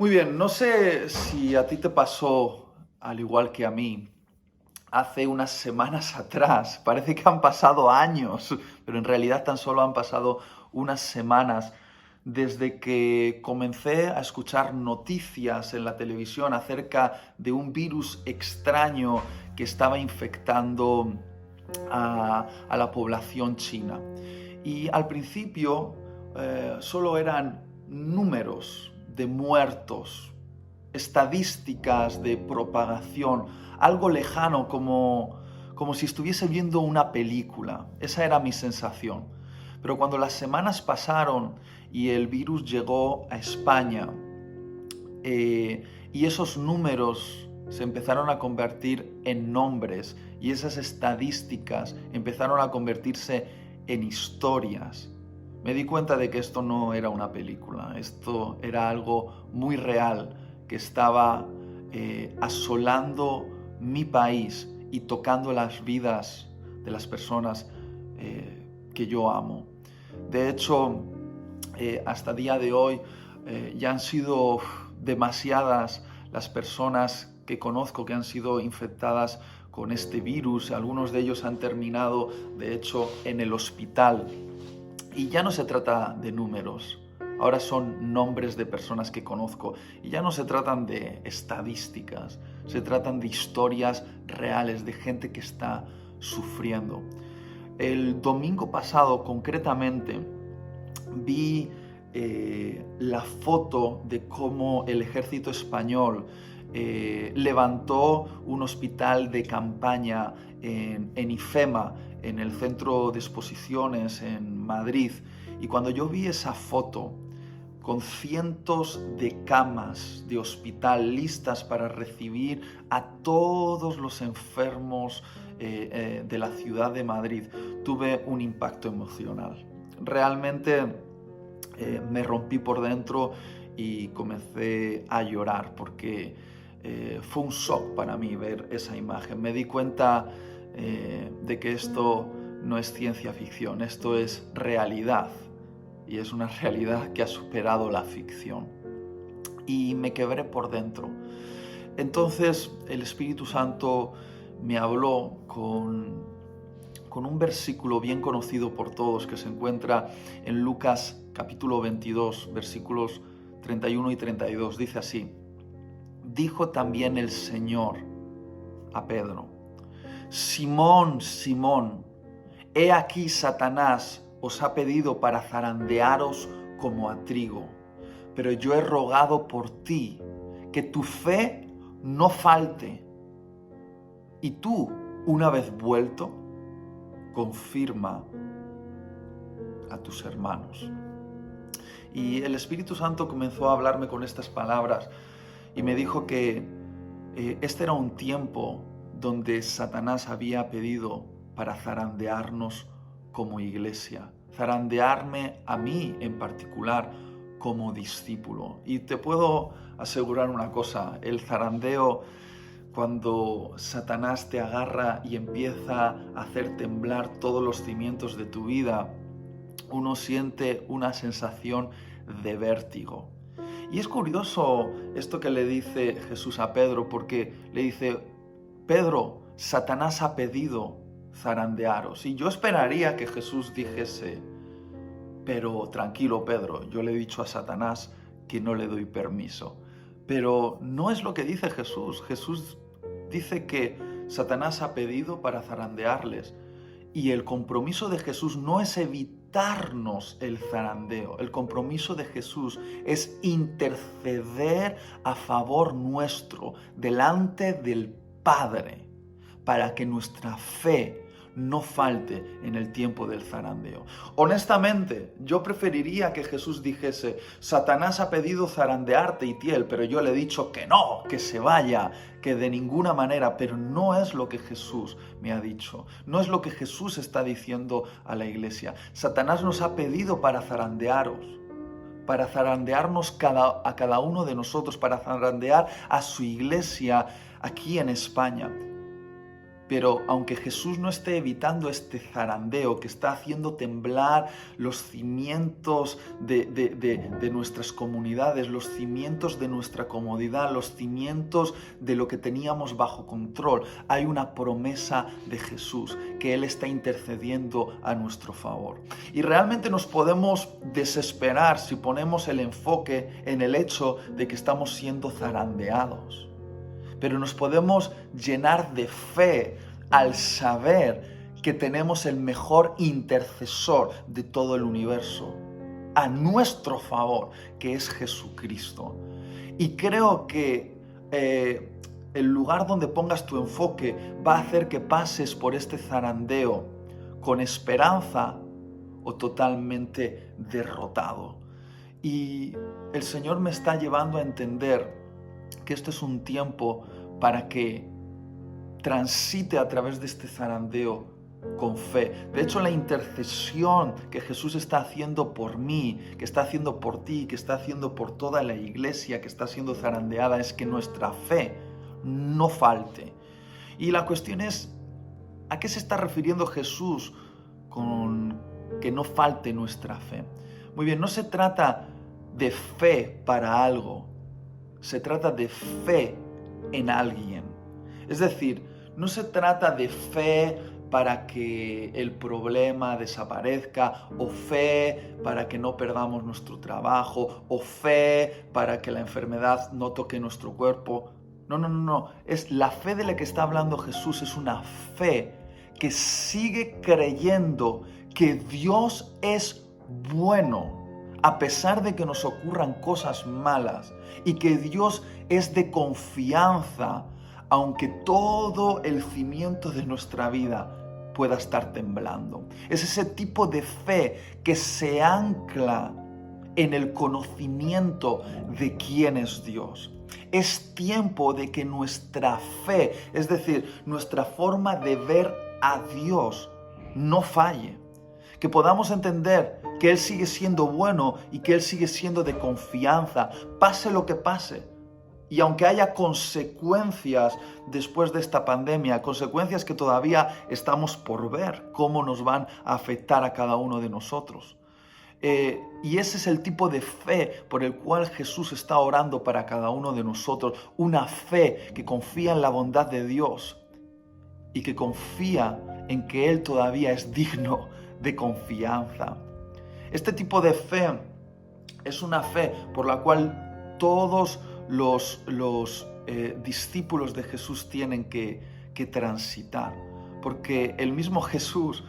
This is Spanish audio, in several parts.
Muy bien, no sé si a ti te pasó al igual que a mí. Hace unas semanas atrás, parece que han pasado años, pero en realidad tan solo han pasado unas semanas desde que comencé a escuchar noticias en la televisión acerca de un virus extraño que estaba infectando a la población china. Y al principio solo eran números de muertos, estadísticas de propagación, algo lejano como si estuviese viendo una película. Esa era mi sensación. Pero cuando las semanas pasaron y el virus llegó a España, y esos números se empezaron a convertir en nombres y esas estadísticas empezaron a convertirse en historias. Me di cuenta de que esto no era una película, esto era algo muy real que estaba asolando mi país y tocando las vidas de las personas que yo amo. De hecho, hasta día de hoy ya han sido demasiadas las personas que conozco que han sido infectadas con este virus. Algunos de ellos han terminado, de hecho, en el hospital. Y ya no se trata de números, ahora son nombres de personas que conozco. Y ya no se tratan de estadísticas, se tratan de historias reales, de gente que está sufriendo. El domingo pasado, concretamente, vi la foto de cómo el ejército español levantó un hospital de campaña en IFEMA, en el centro de exposiciones en Madrid. Y cuando yo vi esa foto, con cientos de camas de hospital listas para recibir a todos los enfermos de la ciudad de Madrid, tuve un impacto emocional. Realmente me rompí por dentro y comencé a llorar porque fue un shock para mí ver esa imagen. Me di cuenta de que esto no es ciencia ficción, esto es realidad y es una realidad que ha superado la ficción. Y me quebré por dentro. Entonces el Espíritu Santo me habló con un versículo bien conocido por todos que se encuentra en Lucas capítulo 22, versículos 31 y 32. Dice así: dijo también el Señor a Pedro: Simón, Simón, he aquí Satanás os ha pedido para zarandearos como a trigo, pero yo he rogado por ti que tu fe no falte, y tú, una vez vuelto, confirma a tus hermanos. Y el Espíritu Santo comenzó a hablarme con estas palabras y me dijo que este era un tiempo donde Satanás había pedido para zarandearnos como iglesia, zarandearme a mí en particular como discípulo. Y te puedo asegurar una cosa: el zarandeo, cuando Satanás te agarra y empieza a hacer temblar todos los cimientos de tu vida, uno siente una sensación de vértigo. Y es curioso esto que le dice Jesús a Pedro, porque le dice: Pedro, Satanás ha pedido zarandearos. Y yo esperaría que Jesús dijese: pero tranquilo, Pedro, yo le he dicho a Satanás que no le doy permiso. Pero no es lo que dice Jesús. Jesús dice que Satanás ha pedido para zarandearles. Y el compromiso de Jesús no es evitarnos el zarandeo. El compromiso de Jesús es interceder a favor nuestro delante del Padre para que nuestra fe no falte en el tiempo del zarandeo. Honestamente, yo preferiría que Jesús dijese: Satanás ha pedido zarandearte, Itiel, pero yo le he dicho que no, que se vaya, que de ninguna manera. Pero no es lo que Jesús me ha dicho, no es lo que Jesús está diciendo a la iglesia. Satanás nos ha pedido para zarandearos, para zarandearnos a cada uno de nosotros, para zarandear a su iglesia aquí en España. Pero aunque Jesús no esté evitando este zarandeo que está haciendo temblar los cimientos de nuestras comunidades, los cimientos de nuestra comodidad, los cimientos de lo que teníamos bajo control, hay una promesa de Jesús, que Él está intercediendo a nuestro favor. Y realmente nos podemos desesperar si ponemos el enfoque en el hecho de que estamos siendo zarandeados. Pero nos podemos llenar de fe al saber que tenemos el mejor intercesor de todo el universo a nuestro favor, que es Jesucristo. Y creo que el lugar donde pongas tu enfoque va a hacer que pases por este zarandeo con esperanza o totalmente derrotado. Y el Señor me está llevando a entender que esto es un tiempo para que transite a través de este zarandeo con fe. De hecho, la intercesión que Jesús está haciendo por mí, que está haciendo por ti, que está haciendo por toda la iglesia que está siendo zarandeada, es que nuestra fe no falte. Y la cuestión es, ¿a qué se está refiriendo Jesús con que no falte nuestra fe? Muy bien, no se trata de fe para algo, se trata de fe en alguien. Es decir, no se trata de fe para que el problema desaparezca, o fe para que no perdamos nuestro trabajo, o fe para que la enfermedad no toque nuestro cuerpo. No. Es la fe de la que está hablando Jesús, es una fe que sigue creyendo que Dios es bueno, a pesar de que nos ocurran cosas malas, y que Dios es de confianza, aunque todo el cimiento de nuestra vida pueda estar temblando. Es ese tipo de fe que se ancla en el conocimiento de quién es Dios. Es tiempo de que nuestra fe, es decir, nuestra forma de ver a Dios, no falle. Que podamos entender que Él sigue siendo bueno y que Él sigue siendo de confianza, pase lo que pase. Y aunque haya consecuencias después de esta pandemia, consecuencias que todavía estamos por ver cómo nos van a afectar a cada uno de nosotros. Y ese es el tipo de fe por el cual Jesús está orando para cada uno de nosotros. Una fe que confía en la bondad de Dios y que confía en que Él todavía es digno de confianza. Este tipo de fe es una fe por la cual todos los discípulos de Jesús tienen que transitar, porque el mismo Jesús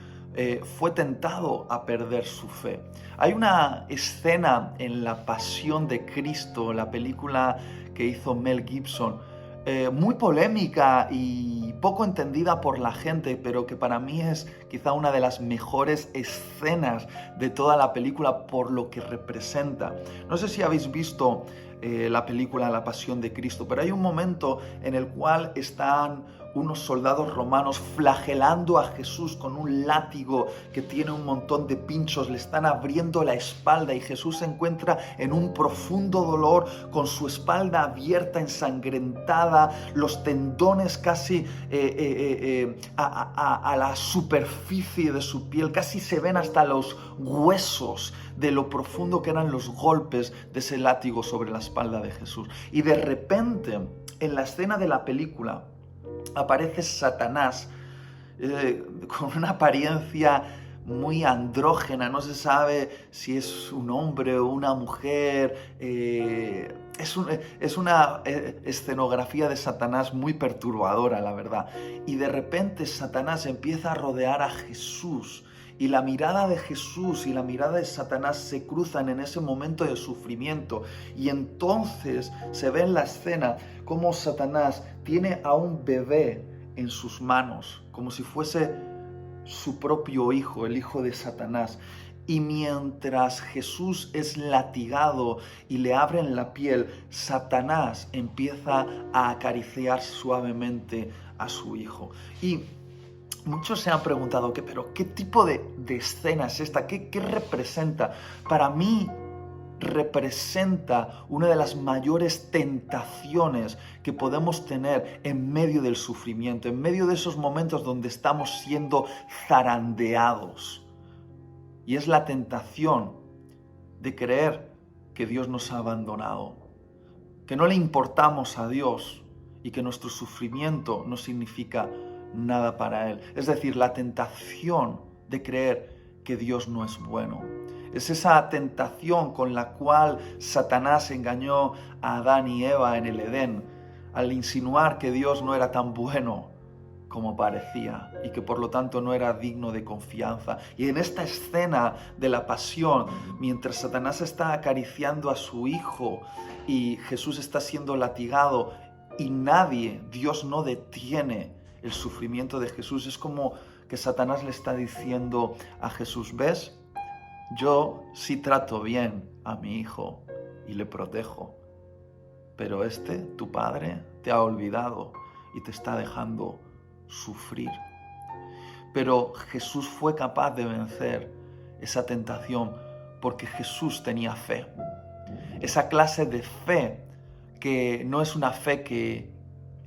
fue tentado a perder su fe. Hay una escena en La Pasión de Cristo, la película que hizo Mel Gibson, muy polémica y poco entendida por la gente, pero que para mí es quizá una de las mejores escenas de toda la película por lo que representa. No sé si habéis visto la película La Pasión de Cristo, pero hay un momento en el cual están unos soldados romanos flagelando a Jesús con un látigo que tiene un montón de pinchos, le están abriendo la espalda y Jesús se encuentra en un profundo dolor con su espalda abierta, ensangrentada, los tendones casi a la superficie de su piel, casi se ven hasta los huesos de lo profundo que eran los golpes de ese látigo sobre la espalda de Jesús. Y de repente, en la escena de la película, aparece Satanás con una apariencia muy andrógena, no se sabe si es un hombre o una mujer, es una escenografía de Satanás muy perturbadora, la verdad. Y de repente Satanás empieza a rodear a Jesús, y la mirada de Jesús y la mirada de Satanás se cruzan en ese momento de sufrimiento. Y entonces se ve en la escena cómo Satanás tiene a un bebé en sus manos, como si fuese su propio hijo, el hijo de Satanás. Y mientras Jesús es latigado y le abren la piel, Satanás empieza a acariciar suavemente a su hijo. Y muchos se han preguntado, ¿qué tipo de escena es esta? ¿Qué representa? Para mí representa una de las mayores tentaciones que podemos tener en medio del sufrimiento, en medio de esos momentos donde estamos siendo zarandeados. Y es la tentación de creer que Dios nos ha abandonado, que no le importamos a Dios y que nuestro sufrimiento no significa nada para Él. Es decir, la tentación de creer que Dios no es bueno. Es esa tentación con la cual Satanás engañó a Adán y Eva en el Edén, al insinuar que Dios no era tan bueno como parecía y que por lo tanto no era digno de confianza. Y en esta escena de la pasión, mientras Satanás está acariciando a su hijo y Jesús está siendo latigado y nadie, Dios no detiene el sufrimiento de Jesús, es como que Satanás le está diciendo a Jesús, ¿ves? Yo sí trato bien a mi hijo y le protejo, pero tu padre, te ha olvidado y te está dejando sufrir. Pero Jesús fue capaz de vencer esa tentación porque Jesús tenía fe. Esa clase de fe que no es una fe que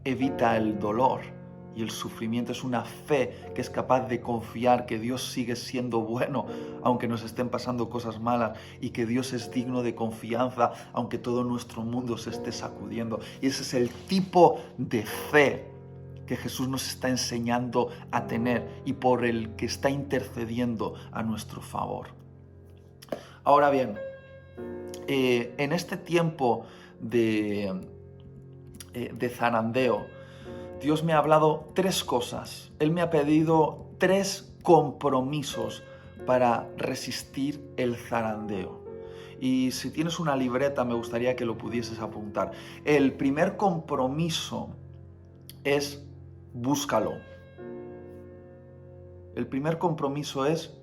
evita el dolor y el sufrimiento, es una fe que es capaz de confiar que Dios sigue siendo bueno aunque nos estén pasando cosas malas y que Dios es digno de confianza aunque todo nuestro mundo se esté sacudiendo. Y ese es el tipo de fe que Jesús nos está enseñando a tener y por el que está intercediendo a nuestro favor. Ahora bien, en este tiempo de zarandeo, Dios me ha hablado 3 cosas. Él me ha pedido 3 compromisos para resistir el zarandeo. Y si tienes una libreta, me gustaría que lo pudieses apuntar. El primer compromiso es búscalo. El primer compromiso es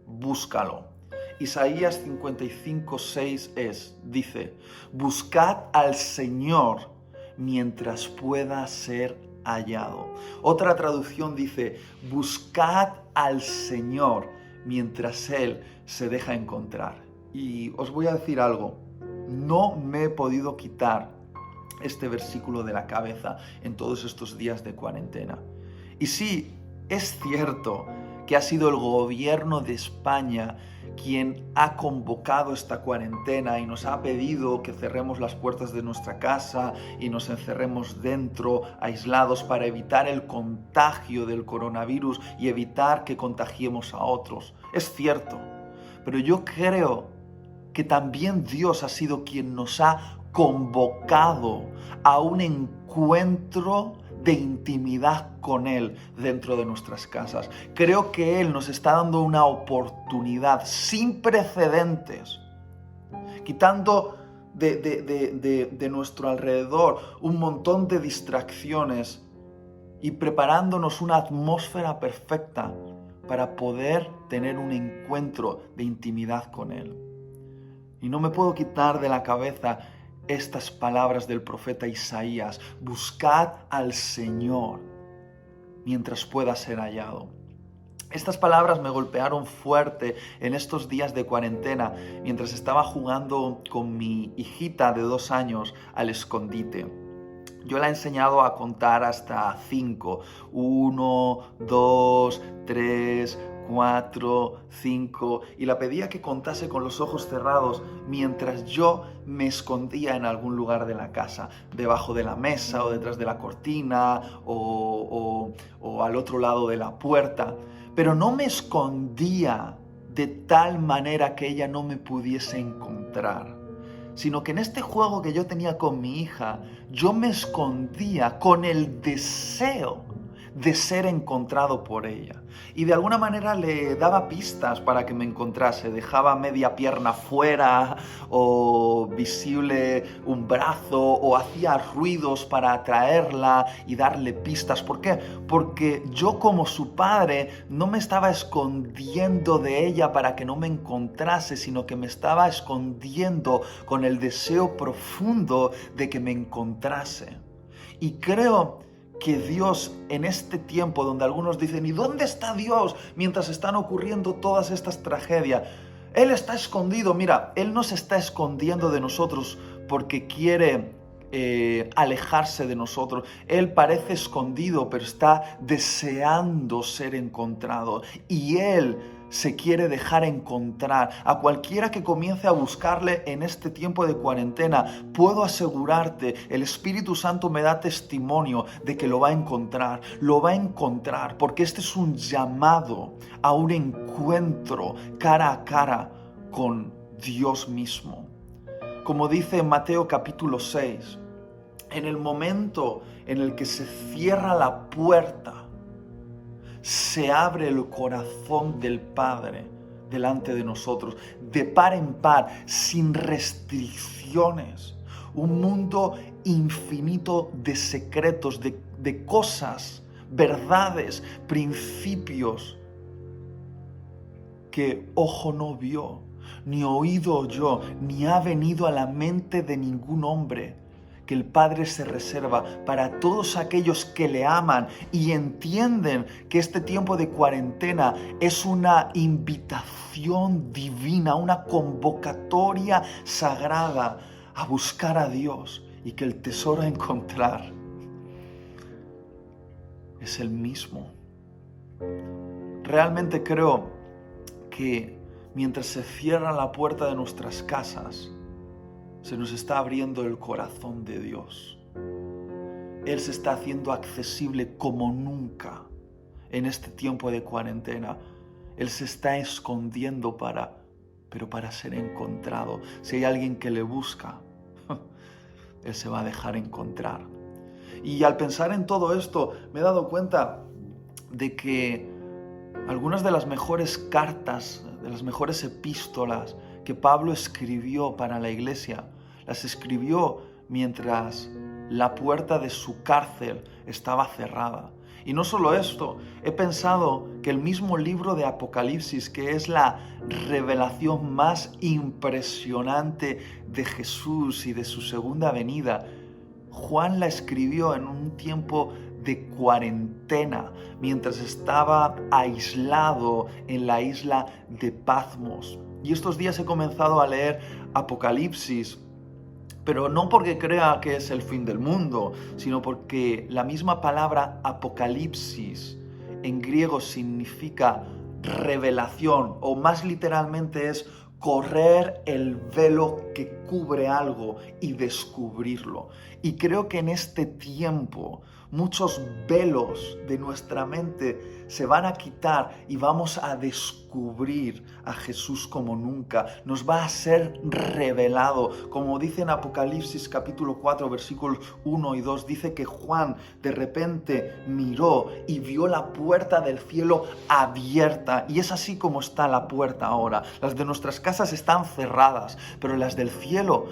búscalo. Isaías 55:6 dice, buscad al Señor mientras pueda ser hallado. Otra traducción dice, buscad al Señor mientras Él se deja encontrar. Y os voy a decir algo, no me he podido quitar este versículo de la cabeza en todos estos días de cuarentena. Y sí, es cierto que ha sido el gobierno de España quien ha convocado esta cuarentena y nos ha pedido que cerremos las puertas de nuestra casa y nos encerremos dentro, aislados, para evitar el contagio del coronavirus y evitar que contagiemos a otros. Es cierto, pero yo creo que también Dios ha sido quien nos ha convocado a un encuentro de intimidad con Él dentro de nuestras casas. Creo que Él nos está dando una oportunidad sin precedentes, quitando de nuestro alrededor un montón de distracciones y preparándonos una atmósfera perfecta para poder tener un encuentro de intimidad con Él. Y no me puedo quitar de la cabeza estas palabras del profeta Isaías, buscad al Señor mientras pueda ser hallado. Estas palabras me golpearon fuerte en estos días de cuarentena mientras estaba jugando con mi hijita de 2 años al escondite. Yo la he enseñado a contar hasta 5. 1, 2, 3, 4, 5, y la pedía que contase con los ojos cerrados mientras yo me escondía en algún lugar de la casa, debajo de la mesa o detrás de la cortina o al otro lado de la puerta. Pero no me escondía de tal manera que ella no me pudiese encontrar, sino que en este juego que yo tenía con mi hija, yo me escondía con el deseo de ser encontrado por ella. Y de alguna manera le daba pistas para que me encontrase. Dejaba media pierna fuera o visible un brazo o hacía ruidos para atraerla y darle pistas. ¿Por qué? Porque yo como su padre no me estaba escondiendo de ella para que no me encontrase, sino que me estaba escondiendo con el deseo profundo de que me encontrase. Y creo que Dios en este tiempo donde algunos dicen ¿y dónde está Dios? Mientras están ocurriendo todas estas tragedias, Él está escondido. Mira, Él no se está escondiendo de nosotros porque quiere alejarse de nosotros. Él parece escondido, pero está deseando ser encontrado. Y Él se quiere dejar encontrar. A cualquiera que comience a buscarle en este tiempo de cuarentena, puedo asegurarte, el Espíritu Santo me da testimonio de que lo va a encontrar. Lo va a encontrar porque este es un llamado a un encuentro cara a cara con Dios mismo. Como dice en Mateo capítulo 6, en el momento en el que se cierra la puerta, se abre el corazón del Padre delante de nosotros, de par en par, sin restricciones. Un mundo infinito de secretos, de cosas, verdades, principios que ojo no vio, ni oído oyó, ni ha venido a la mente de ningún hombre, que el Padre se reserva para todos aquellos que le aman y entienden que este tiempo de cuarentena es una invitación divina, una convocatoria sagrada a buscar a Dios, y que el tesoro a encontrar es el mismo. Realmente creo que mientras se cierra la puerta de nuestras casas, se nos está abriendo el corazón de Dios. Él se está haciendo accesible como nunca en este tiempo de cuarentena. Él se está escondiendo pero para ser encontrado. Si hay alguien que le busca, Él se va a dejar encontrar. Y al pensar en todo esto, me he dado cuenta de que algunas de las mejores cartas, de las mejores epístolas que Pablo escribió para la iglesia, las escribió mientras la puerta de su cárcel estaba cerrada. Y no solo esto, he pensado que el mismo libro de Apocalipsis, que es la revelación más impresionante de Jesús y de su segunda venida, Juan la escribió en un tiempo de cuarentena, mientras estaba aislado en la isla de Patmos. Y estos días he comenzado a leer Apocalipsis, pero no porque crea que es el fin del mundo, sino porque la misma palabra Apocalipsis en griego significa revelación, o más literalmente es correr el velo que cubre algo y descubrirlo. Y creo que en este tiempo muchos velos de nuestra mente se van a quitar y vamos a descubrir a Jesús como nunca. Nos va a ser revelado. Como dice en Apocalipsis capítulo 4 versículos 1 y 2, dice que Juan de repente miró y vio la puerta del cielo abierta. Y es así como está la puerta ahora. Las de nuestras casas están cerradas, pero las del cielo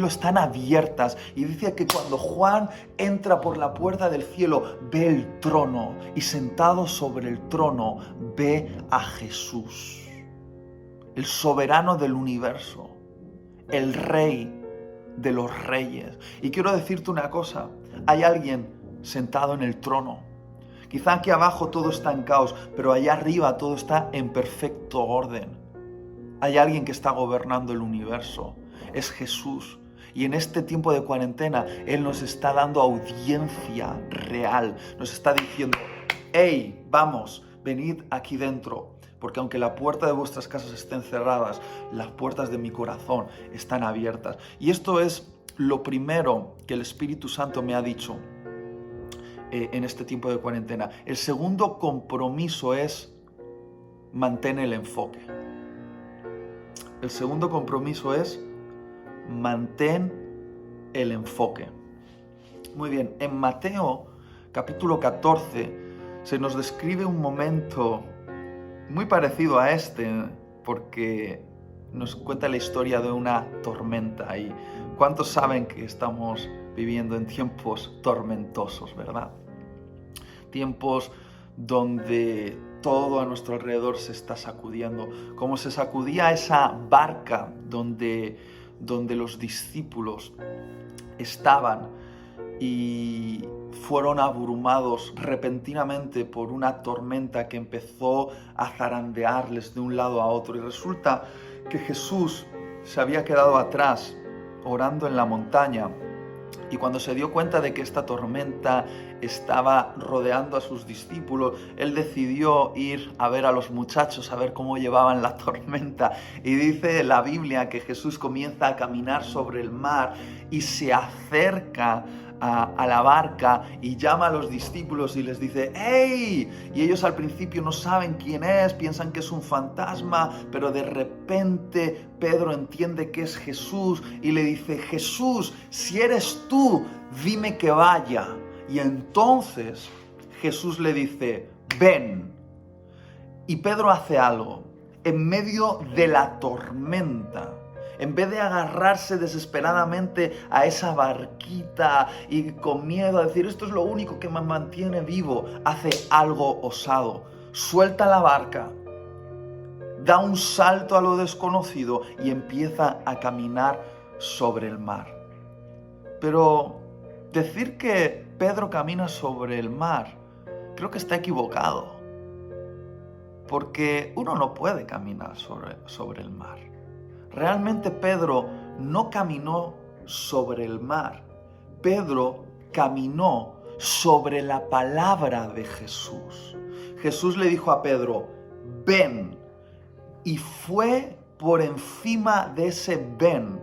están abiertas. Y dice que cuando Juan entra por la puerta del cielo, ve el trono, y sentado sobre el trono ve a Jesús, el soberano del universo, el rey de los reyes. Y quiero decirte una cosa, hay alguien sentado en el trono. Quizá aquí abajo todo está en caos, pero allá arriba todo está en perfecto orden. Hay alguien que está gobernando el universo, es Jesús. Y en este tiempo de cuarentena, Él nos está dando audiencia real. Nos está diciendo, hey, vamos, venid aquí dentro. Porque aunque la puerta de vuestras casas estén cerradas, las puertas de mi corazón están abiertas. Y esto es lo primero que el Espíritu Santo me ha dicho en este tiempo de cuarentena. El segundo compromiso es mantén el enfoque. El segundo compromiso es mantén el enfoque. Muy bien, en Mateo capítulo 14 se nos describe un momento muy parecido a este, porque nos cuenta la historia de una tormenta. Y ¿cuántos saben que estamos viviendo en tiempos tormentosos, verdad? Tiempos donde todo a nuestro alrededor se está sacudiendo, como se sacudía esa barca donde los discípulos estaban y fueron abrumados repentinamente por una tormenta que empezó a zarandearles de un lado a otro. Y resulta que Jesús se había quedado atrás orando en la montaña, y cuando se dio cuenta de que esta tormenta estaba rodeando a sus discípulos, él decidió ir a ver a los muchachos, a ver cómo llevaban la tormenta. Y dice la Biblia que Jesús comienza a caminar sobre el mar y se acerca a la barca y llama a los discípulos y les dice: ¡Hey! Y ellos al principio no saben quién es, piensan que es un fantasma, pero de repente Pedro entiende que es Jesús y le dice: Jesús, si eres tú, dime que vaya. Y entonces Jesús le dice: ven. Y Pedro hace algo. En medio de la tormenta, en vez de agarrarse desesperadamente a esa barquita y con miedo a decir esto es lo único que me mantiene vivo, hace algo osado. Suelta la barca, da un salto a lo desconocido y empieza a caminar sobre el mar. Pero decir que Pedro camina sobre el mar, creo que está equivocado. Porque uno no puede caminar sobre el mar. Realmente Pedro no caminó sobre el mar. Pedro caminó sobre la palabra de Jesús. Jesús le dijo a Pedro: ven. Y fue por encima de ese ven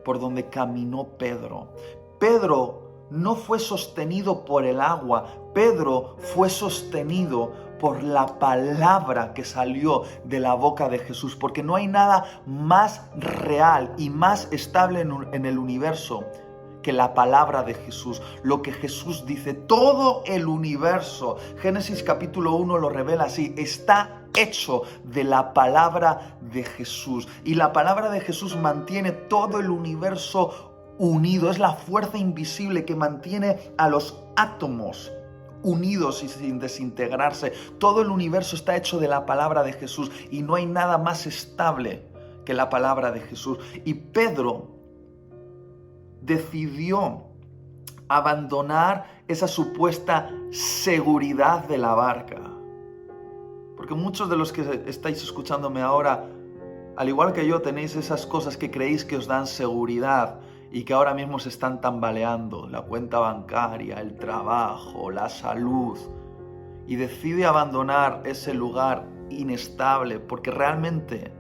por donde caminó Pedro. Pedro no fue sostenido por el agua. Pedro fue sostenido por la palabra que salió de la boca de Jesús, porque no hay nada más real y más estable en el universo que la palabra de Jesús, lo que Jesús dice. Todo el universo, Génesis capítulo 1 lo revela así, está hecho de la palabra de Jesús. Y la palabra de Jesús mantiene todo el universo unido, es la fuerza invisible que mantiene a los átomos unidos y sin desintegrarse. Todo el universo está hecho de la palabra de Jesús y no hay nada más estable que la palabra de Jesús. Y Pedro decidió abandonar esa supuesta seguridad de la barca. Porque muchos de los que estáis escuchándome ahora, al igual que yo, tenéis esas cosas que creéis que os dan seguridad y que ahora mismo se están tambaleando, la cuenta bancaria, el trabajo, la salud, y decide abandonar ese lugar inestable porque realmente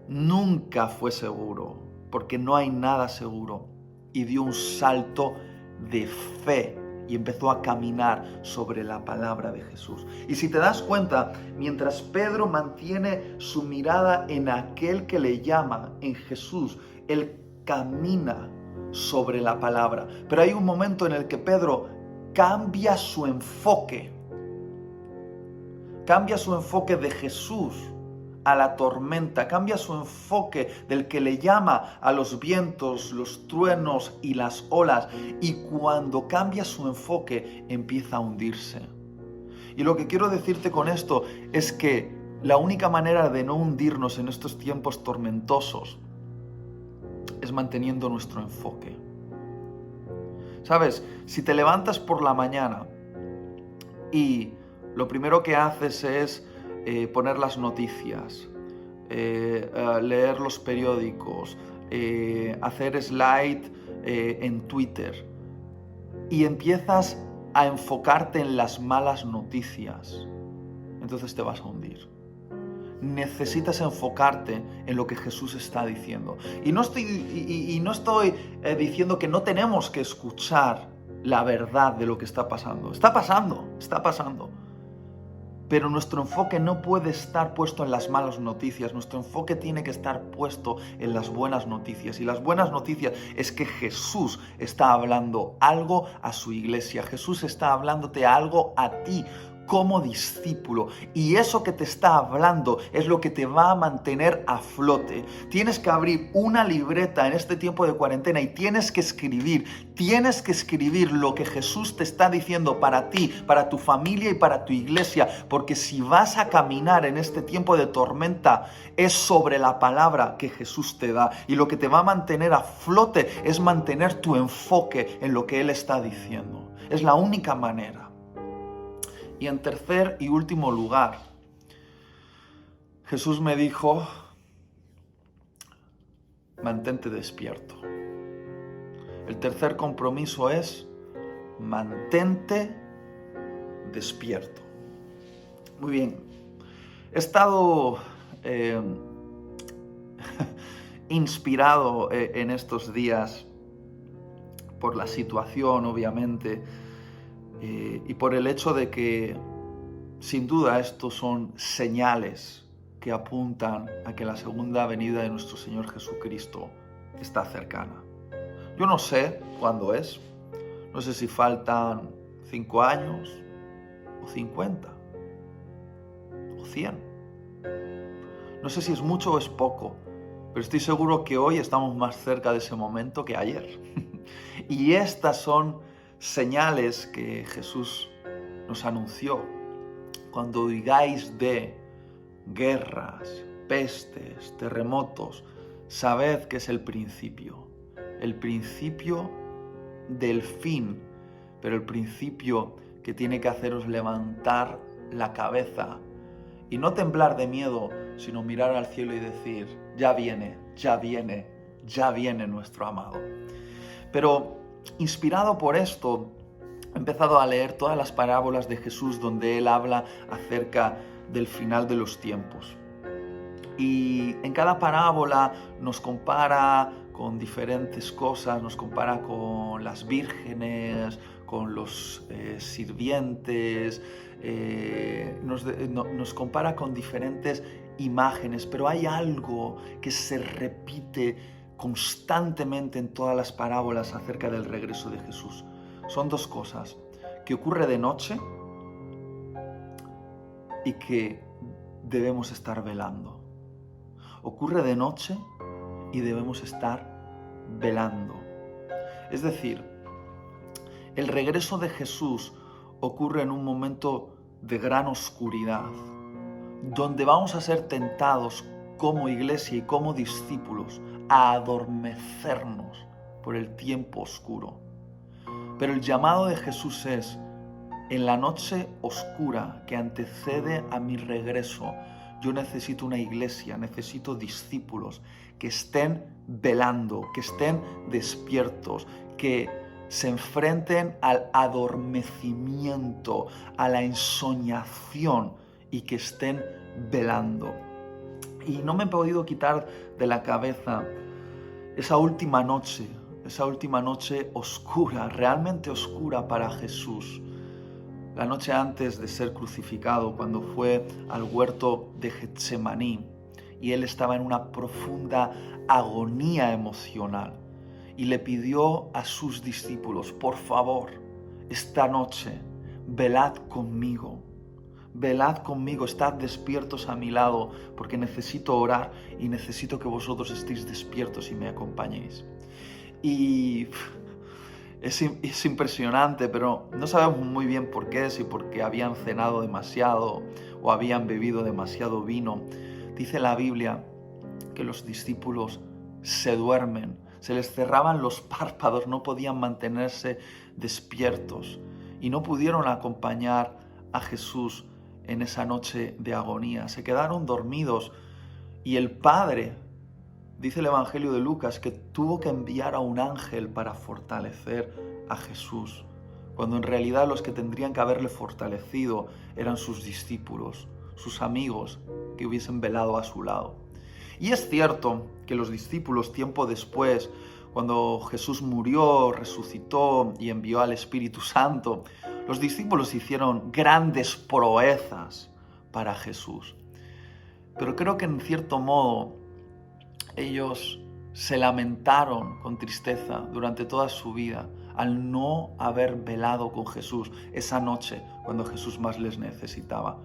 nunca fue seguro, porque no hay nada seguro, y dio un salto de fe y empezó a caminar sobre la palabra de Jesús. Y si te das cuenta, mientras Pedro mantiene su mirada en aquel que le llama, en Jesús, él camina sobre la palabra. Pero hay un momento en el que Pedro cambia su enfoque de Jesús a la tormenta, cambia su enfoque del que le llama a los vientos, los truenos y las olas, y cuando cambia su enfoque empieza a hundirse. Y lo que quiero decirte con esto es que la única manera de no hundirnos en estos tiempos tormentosos es manteniendo nuestro enfoque. ¿Sabes? Si te levantas por la mañana y lo primero que haces es poner las noticias, leer los periódicos, hacer slide en Twitter, y empiezas a enfocarte en las malas noticias, entonces te vas a hundir. Necesitas enfocarte en lo que Jesús está diciendo. Y no estoy diciendo que no tenemos que escuchar la verdad de lo que está pasando. Está pasando. Pero nuestro enfoque no puede estar puesto en las malas noticias. Nuestro enfoque tiene que estar puesto en las buenas noticias. Y las buenas noticias es que Jesús está hablando algo a su iglesia. Jesús está hablándote algo a ti como discípulo, y eso que te está hablando es lo que te va a mantener a flote. Tienes que abrir una libreta en este tiempo de cuarentena y tienes que escribir lo que Jesús te está diciendo para ti, para tu familia y para tu iglesia, porque si vas a caminar en este tiempo de tormenta es sobre la palabra que Jesús te da, y lo que te va a mantener a flote es mantener tu enfoque en lo que Él está diciendo. Es la única manera. Y en tercer y último lugar, Jesús me dijo, mantente despierto. El tercer compromiso es, mantente despierto. Muy bien, he estado inspirado en estos días por la situación, obviamente, y por el hecho de que, sin duda, estos son señales que apuntan a que la segunda venida de nuestro Señor Jesucristo está cercana. Yo no sé cuándo es, no sé si faltan 5 años, o 50, o 100. No sé si es mucho o es poco, pero estoy seguro que hoy estamos más cerca de ese momento que ayer. Y estas son señales que Jesús nos anunció. Cuando oigáis de guerras, pestes, terremotos, sabed que es el principio del fin, pero el principio que tiene que haceros levantar la cabeza y no temblar de miedo, sino mirar al cielo y decir, ya viene, ya viene, ya viene nuestro amado. Pero inspirado por esto, he empezado a leer todas las parábolas de Jesús donde Él habla acerca del final de los tiempos. Y en cada parábola nos compara con diferentes cosas, nos compara con las vírgenes, con los sirvientes, nos compara con diferentes imágenes, pero hay algo que se repite constantemente en todas las parábolas acerca del regreso de Jesús. Son dos cosas, que ocurre de noche y que debemos estar velando. Ocurre de noche y debemos estar velando. Es decir, el regreso de Jesús ocurre en un momento de gran oscuridad, donde vamos a ser tentados como iglesia y como discípulos a adormecernos por el tiempo oscuro. Pero el llamado de Jesús es, en la noche oscura que antecede a mi regreso, yo necesito una iglesia, necesito discípulos que estén velando, que estén despiertos, que se enfrenten al adormecimiento, a la ensoñación y que estén velando. Y no me he podido quitar de la cabeza esa última noche oscura, realmente oscura para Jesús. La noche antes de ser crucificado, cuando fue al huerto de Getsemaní y Él estaba en una profunda agonía emocional y le pidió a sus discípulos, por favor, esta noche velad conmigo, estad despiertos a mi lado porque necesito orar y necesito que vosotros estéis despiertos y me acompañéis. Y es impresionante, pero no sabemos muy bien por qué, si porque habían cenado demasiado o habían bebido demasiado vino. Dice la Biblia que los discípulos se duermen, se les cerraban los párpados, no podían mantenerse despiertos y no pudieron acompañar a Jesús en esa noche de agonía. Se quedaron dormidos y el Padre, dice el Evangelio de Lucas, que tuvo que enviar a un ángel para fortalecer a Jesús, cuando en realidad los que tendrían que haberle fortalecido eran sus discípulos, sus amigos que hubiesen velado a su lado. Y es cierto que los discípulos, tiempo después, cuando Jesús murió, resucitó y envió al Espíritu Santo, los discípulos hicieron grandes proezas para Jesús. Pero creo que en cierto modo ellos se lamentaron con tristeza durante toda su vida al no haber velado con Jesús esa noche cuando Jesús más les necesitaba.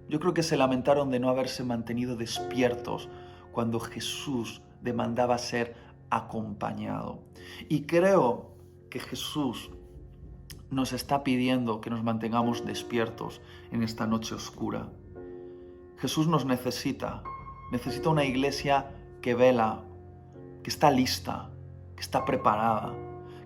Yo creo que se lamentaron de no haberse mantenido despiertos cuando Jesús demandaba ser acompañado. Y creo que Jesús nos está pidiendo que nos mantengamos despiertos en esta noche oscura. Jesús nos necesita una iglesia que vela, que está lista, que está preparada,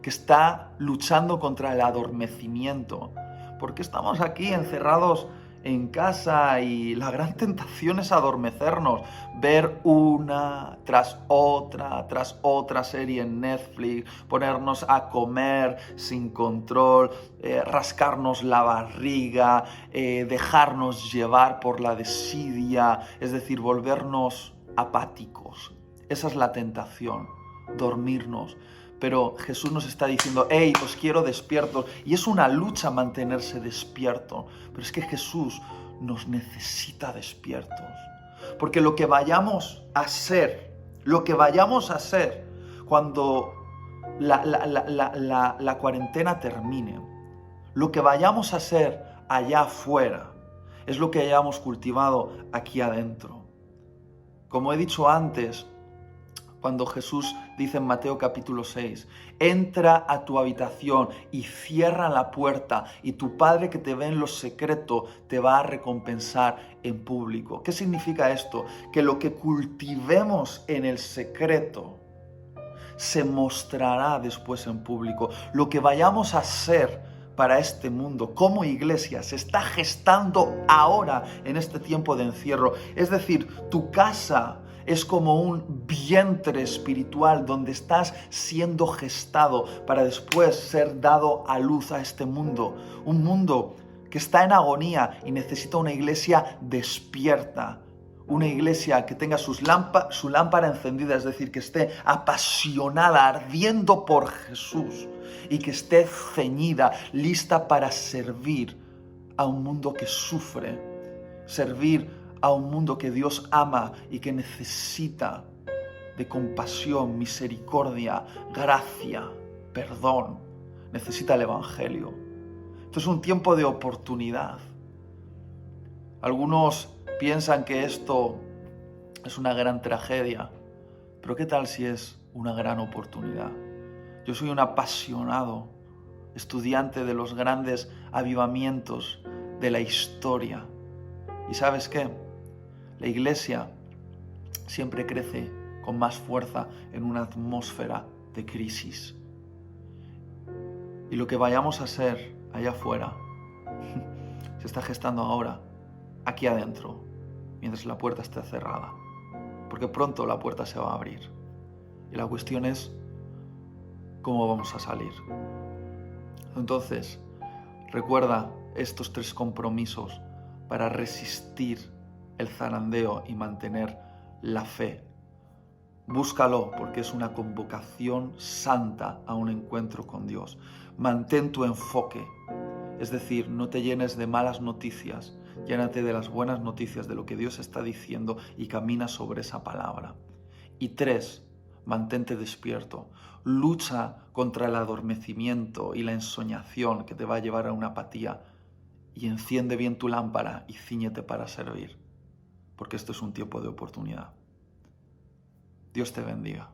que está luchando contra el adormecimiento. Porque estamos aquí encerrados en casa y la gran tentación es adormecernos, ver una tras otra serie en Netflix, ponernos a comer sin control, rascarnos la barriga, dejarnos llevar por la desidia, es decir, volvernos apáticos. Esa es la tentación, dormirnos. Pero Jesús nos está diciendo, hey, os quiero despiertos. Y es una lucha mantenerse despierto. Pero es que Jesús nos necesita despiertos. Porque lo que vayamos a hacer cuando la cuarentena termine, lo que vayamos a hacer allá afuera, es lo que hayamos cultivado aquí adentro. Como he dicho antes, cuando Jesús dice en Mateo capítulo 6, entra a tu habitación y cierra la puerta y tu Padre que te ve en lo secreto te va a recompensar en público. ¿Qué significa esto? Que lo que cultivemos en el secreto se mostrará después en público. Lo que vayamos a hacer para este mundo como iglesia se está gestando ahora en este tiempo de encierro. Es decir, tu casa es como un vientre espiritual donde estás siendo gestado para después ser dado a luz a este mundo. Un mundo que está en agonía y necesita una iglesia despierta. Una iglesia que tenga su lámpara encendida, es decir, que esté apasionada, ardiendo por Jesús y que esté ceñida, lista para servir a un mundo que sufre, servir a un mundo que Dios ama y que necesita de compasión, misericordia, gracia, perdón. Necesita el Evangelio. Esto es un tiempo de oportunidad. Algunos piensan que esto es una gran tragedia, pero ¿qué tal si es una gran oportunidad? Yo soy un apasionado estudiante de los grandes avivamientos de la historia. ¿Y sabes qué? La iglesia siempre crece con más fuerza en una atmósfera de crisis. Y lo que vayamos a hacer allá afuera se está gestando ahora, aquí adentro, mientras la puerta esté cerrada. Porque pronto la puerta se va a abrir. Y la cuestión es cómo vamos a salir. Entonces, recuerda estos 3 compromisos para resistir el zarandeo y mantener la fe. Búscalo porque es una convocación santa a un encuentro con Dios. Mantén tu enfoque, es decir, no te llenes de malas noticias, llénate de las buenas noticias, de lo que Dios está diciendo y camina sobre esa palabra. Y 3, mantente despierto. Lucha contra el adormecimiento y la ensoñación que te va a llevar a una apatía y enciende bien tu lámpara y cíñete para servir, porque esto es un tiempo de oportunidad. Dios te bendiga.